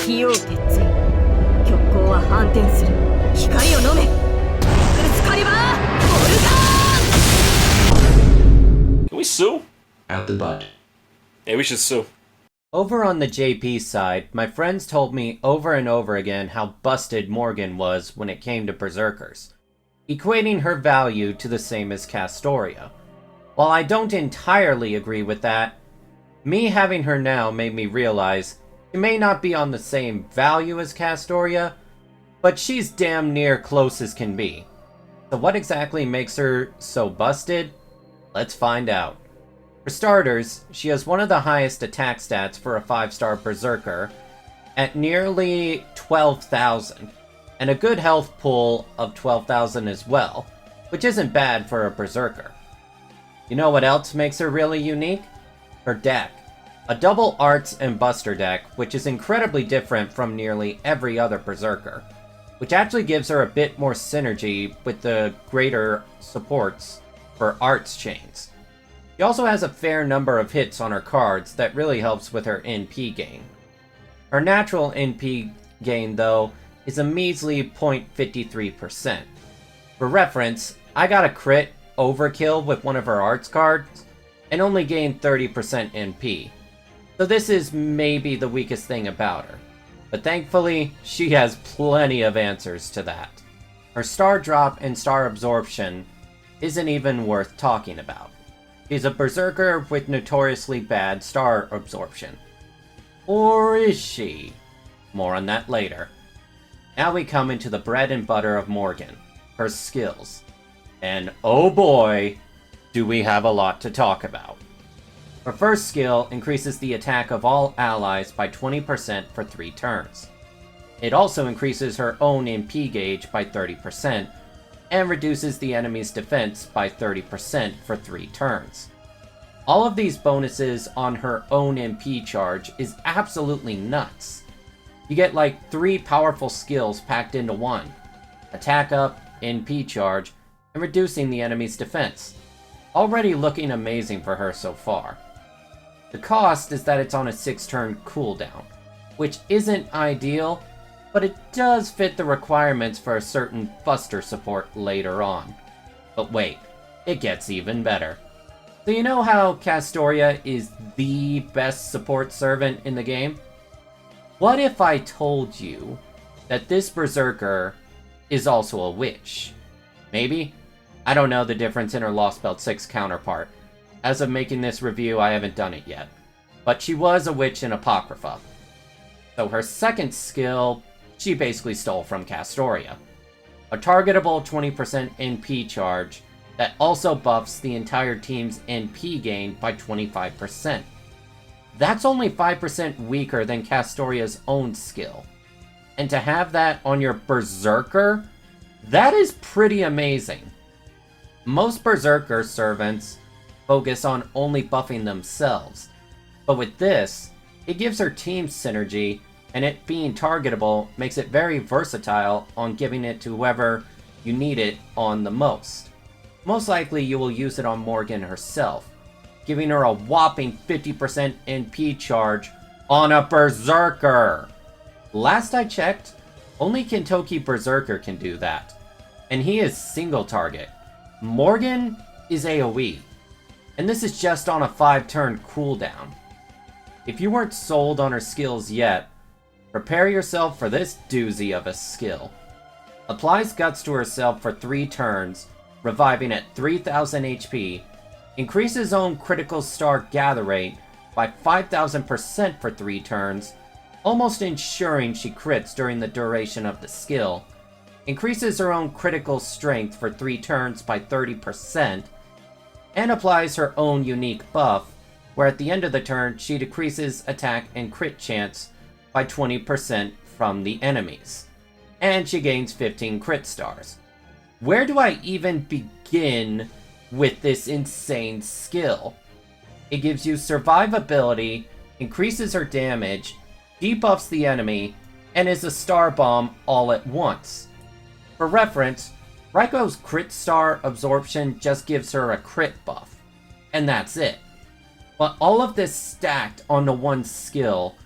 FGO 鉄槌極光は反転する光を飲めクルスカリバーボルガー Can we sue? Out the butt. Yeah, we should sue. Over on the JP side, my friends told me over and over again how busted Morgan was when it came to Berserkers, equating her value to the same as Castoria. While I don't entirely agree with that, me having her now made me realize she may not be on the same value as Castoria, but she's damn near close as can be. So what exactly makes her so busted? Let's find out. For starters, she has one of the highest attack stats for a 5-star Berserker at nearly 12,000, and a good health pool of 12,000 as well, which isn't bad for a Berserker. You know what else makes her really unique? Her deck. A double Arts and Buster deck, which is incredibly different from nearly every other Berserker, which actually gives her a bit more synergy with the greater supports for Arts chains. She also has a fair number of hits on her cards that really helps with her NP gain. Her natural NP gain, though, is a measly 0.53%. For reference, I got a crit overkill with one of her arts cards, and only gained 30% NP. So this is maybe the weakest thing about her. But thankfully, she has plenty of answers to that. Her star drop and star absorption isn't even worth talking about. She's a Berserker with notoriously bad star absorption. Or is she? More on that later. Now we come into the bread and butter of Morgan, her skills. And oh boy, do we have a lot to talk about. Her first skill increases the attack of all allies by 20% for 3 turns. It also increases her own MP gauge by 30%, and reduces the enemy's defense by 30% for 3 turns. All of these bonuses on her own MP charge is absolutely nuts. You get like 3 powerful skills packed into one. Attack up, NP charge, and reducing the enemy's defense. Already looking amazing for her so far. The cost is that it's on a 6-turn cooldown, which isn't ideal, but it does fit the requirements for a certain Buster support later on. But wait, it gets even better. So you know how Castoria is the best support servant in the game? What if I told you that this Berserker is also a witch? Maybe? I don't know the difference in her Lost Belt 6 counterpart. As of making this review, I haven't done it yet. But she was a witch in Apocrypha. So her second skill, she basically stole from Castoria. A targetable 20% NP charge that also buffs the entire team's NP gain by 25%. That's only 5% weaker than Castoria's own skill. And to have that on your Berserker, that is pretty amazing. Most Berserker servants focus on only buffing themselves, but with this, it gives her team synergy, and it being targetable makes it very versatile on giving it to whoever you need it on the most. Most likely you will use it on Morgan herself, giving her a whopping 50% NP charge on a Berserker! Last I checked, only Kentoki Berserker can do that, and he is single target. Morgan is AoE, and this is just on a 5-turn cooldown. If you weren't sold on her skills yet, prepare yourself for this doozy of a skill. Applies Guts to herself for 3 turns, reviving at 3000 HP, increases own critical star gather rate by 5000% for 3 turns, almost ensuring she crits during the duration of the skill, increases her own critical strength for 3 turns by 30%, and applies her own unique buff, where at the end of the turn she decreases attack and crit chance by 20% from the enemies. And she gains 15 crit stars. Where do I even begin with this insane skill? It gives you survivability, increases her damage, debuffs the enemy, and is a star bomb all at once. For reference, Raiko's crit star absorption just gives her a crit buff, and that's it. But all of this stacked onto one skill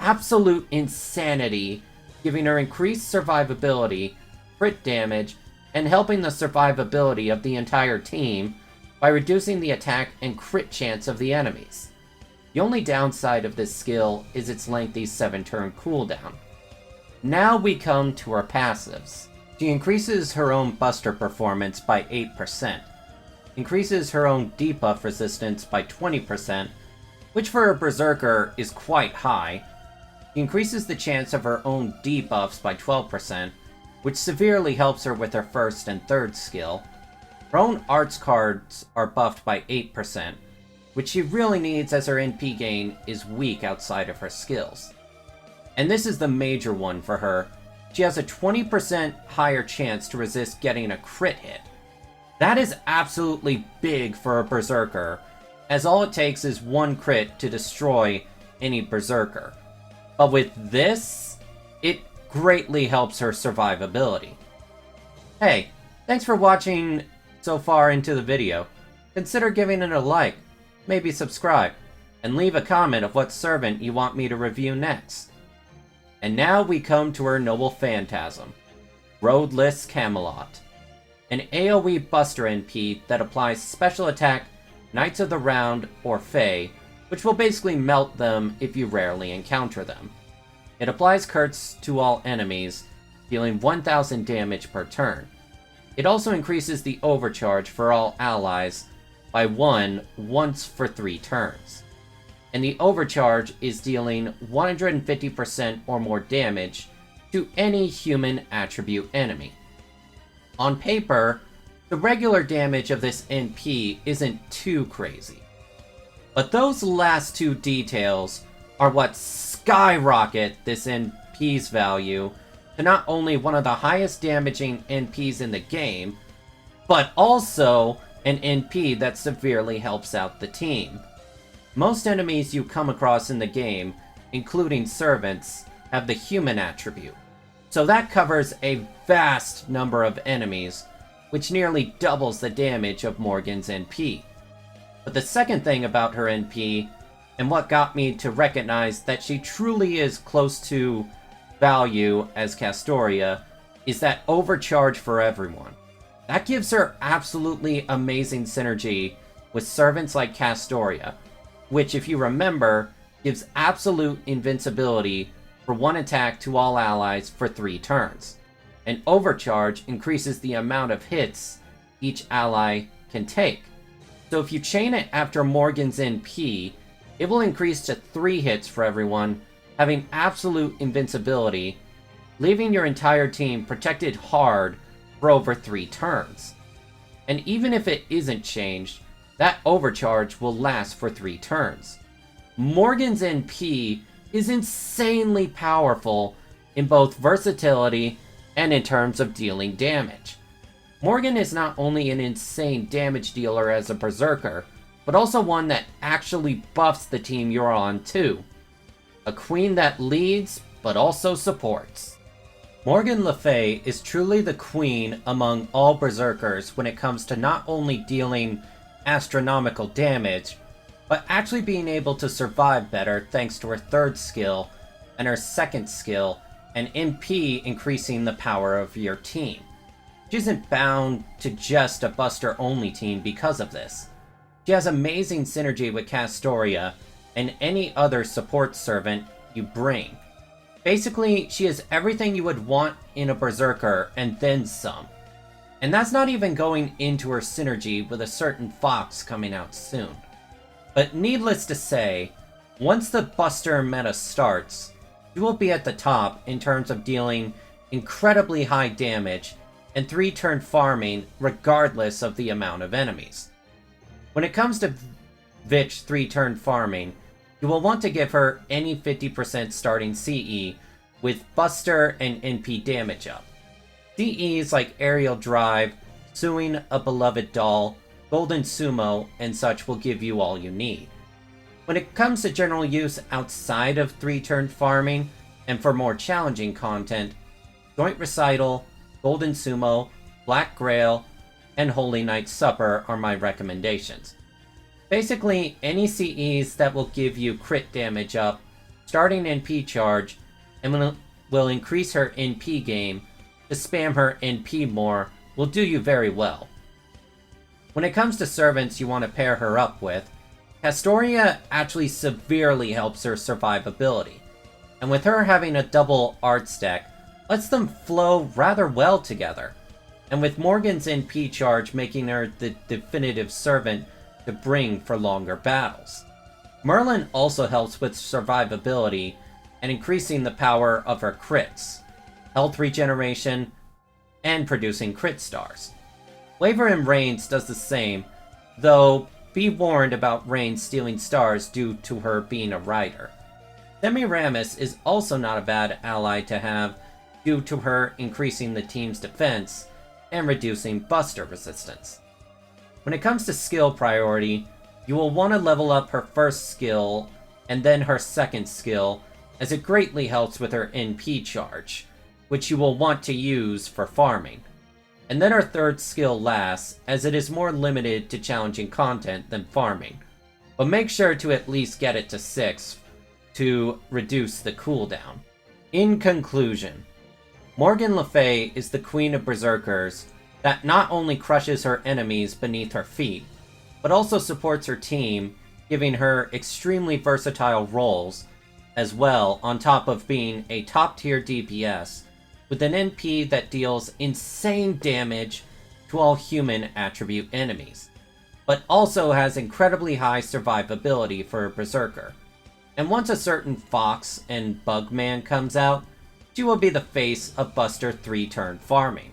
absolute insanity, giving her increased survivability, crit damage, and helping the survivability of the entire team by reducing the attack and crit chance of the enemies. The only downside of this skill is its lengthy 7-turn cooldown. Now we come to her passives. She increases her own Buster performance by 8%, increases her own debuff resistance by 20%, which for a Berserker is quite high. She increases the chance of her own debuffs by 12%, which severely helps her with her first and third skill. Her own arts cards are buffed by 8%, which she really needs as her NP gain is weak outside of her skills. And this is the major one for her. She has a 20% higher chance to resist getting a crit hit. That is absolutely big for a Berserker, as all it takes is one crit to destroy any Berserker. But with this, it greatly helps her survivability. Hey, thanks for watching so far into the video. Consider giving it a like, maybe subscribe, and leave a comment of what servant you want me to review next. And now we come to her noble phantasm, Roadless Camelot, an AoE Buster NP that applies special attack Knights of the Round or Fae, which will basically melt them if you rarely encounter them. It applies crits to all enemies, dealing 1000 damage per turn. It also increases the overcharge for all allies by 1 once for 3 turns. And the overcharge is dealing 150% or more damage to any human attribute enemy. On paper, the regular damage of this NP isn't too crazy. But those last two details are what skyrocket this NP's value to not only one of the highest damaging NPs in the game, but also an NP that severely helps out the team. Most enemies you come across in the game, including servants, have the human attribute. So that covers a vast number of enemies, which nearly doubles the damage of Morgan's NP. But the second thing about her NP, and what got me to recognize that she truly is close to value as Castoria, is that overcharge for everyone. That gives her absolutely amazing synergy with servants like Castoria, which, if you remember, gives absolute invincibility for one attack to all allies for 3 turns. And overcharge increases the amount of hits each ally can take. So if you chain it after Morgan's NP, it will increase to 3 hits for everyone, having absolute invincibility, leaving your entire team protected hard for over 3 turns. And even if it isn't changed, that overcharge will last for 3 turns. Morgan's NP is insanely powerful in both versatility and in terms of dealing damage. Morgan is not only an insane damage dealer as a Berserker, but also one that actually buffs the team you're on too. A queen that leads, but also supports. Morgan Le Fay is truly the queen among all Berserkers when it comes to not only dealing astronomical damage, but actually being able to survive better thanks to her third skill and her second skill, and NP increasing the power of your team. She isn't bound to just a Buster only team because of this. She has amazing synergy with Castoria and any other support servant you bring. Basically, she is everything you would want in a Berserker and then some. And that's not even going into her synergy with a certain Fox coming out soon. But needless to say, once the Buster meta starts, she will be at the top in terms of dealing incredibly high damage and 3-turn farming regardless of the amount of enemies. When it comes to Vich 3-turn farming, you will want to give her any 50% starting CE with Buster and NP damage up. CEs like Aerial Drive, Suing a Beloved Doll, Golden Sumo, and such will give you all you need. When it comes to general use outside of 3-turn farming, and for more challenging content, Joint Recital, Golden Sumo, Black Grail, and Holy Night Supper are my recommendations. Basically, any CEs that will give you crit damage up starting NP charge, and will increase her NP game to spam her NP more will do you very well. When it comes to servants you want to pair her up with, Castoria actually severely helps her survivability, and with her having a double art stack, lets them flow rather well together, and with Morgan's NP charge making her the definitive servant to bring for longer battles. Merlin also helps with survivability and increasing the power of her crits, health regeneration, and producing crit stars. Waver and Reigns does the same, though be warned about Reigns stealing stars due to her being a rider. Semiramis is also not a bad ally to have due to her increasing the team's defense and reducing buster resistance. When it comes to skill priority, you will want to level up her first skill and then her second skill, as it greatly helps with her NP charge, which you will want to use for farming. And then her third skill last, as it is more limited to challenging content than farming. But make sure to at least get it to 6 to reduce the cooldown. In conclusion, Morgan Le Fay is the queen of berserkers that not only crushes her enemies beneath her feet, but also supports her team, giving her extremely versatile roles, as well on top of being a top tier DPS, with an NP that deals insane damage to all human attribute enemies, but also has incredibly high survivability for a berserker. And once a certain Fox and Bugman comes out, she will be the face of Buster 3-turn farming.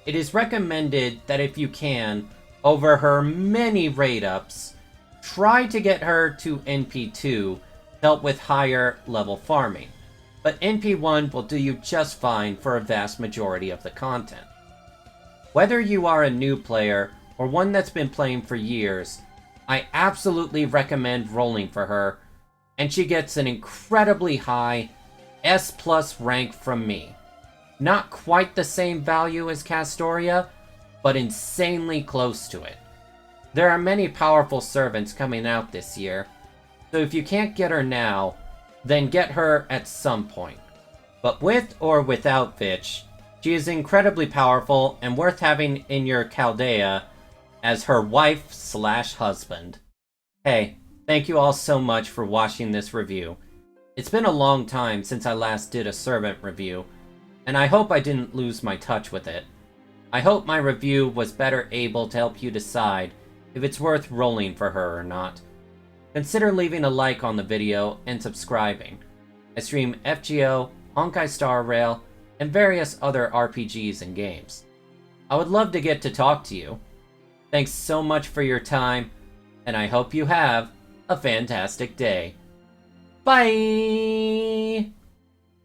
It is recommended that if you can, over her many raid ups, try to get her to NP2 to help with higher level farming, but NP1 will do you just fine for a vast majority of the content. Whether you are a new player or one that's been playing for years, I absolutely recommend rolling for her, and she gets an incredibly high S+ rank from me. Not quite the same value as Castoria, but insanely close to it. There are many powerful servants coming out this year, so if you can't get her now, then get her at some point. But with or without Vitch, she is incredibly powerful and worth having in your Chaldea as her wife/husband. Hey, thank you all so much for watching this review. It's been a long time since I last did a servant review, and I hope I didn't lose my touch with it. I hope my review was better able to help you decide if it's worth rolling for her or not. Consider leaving a like on the video and subscribing. I stream FGO, Honkai Star Rail, and various other RPGs and games. I would love to get to talk to you. Thanks so much for your time, and I hope you have a fantastic day. Bye!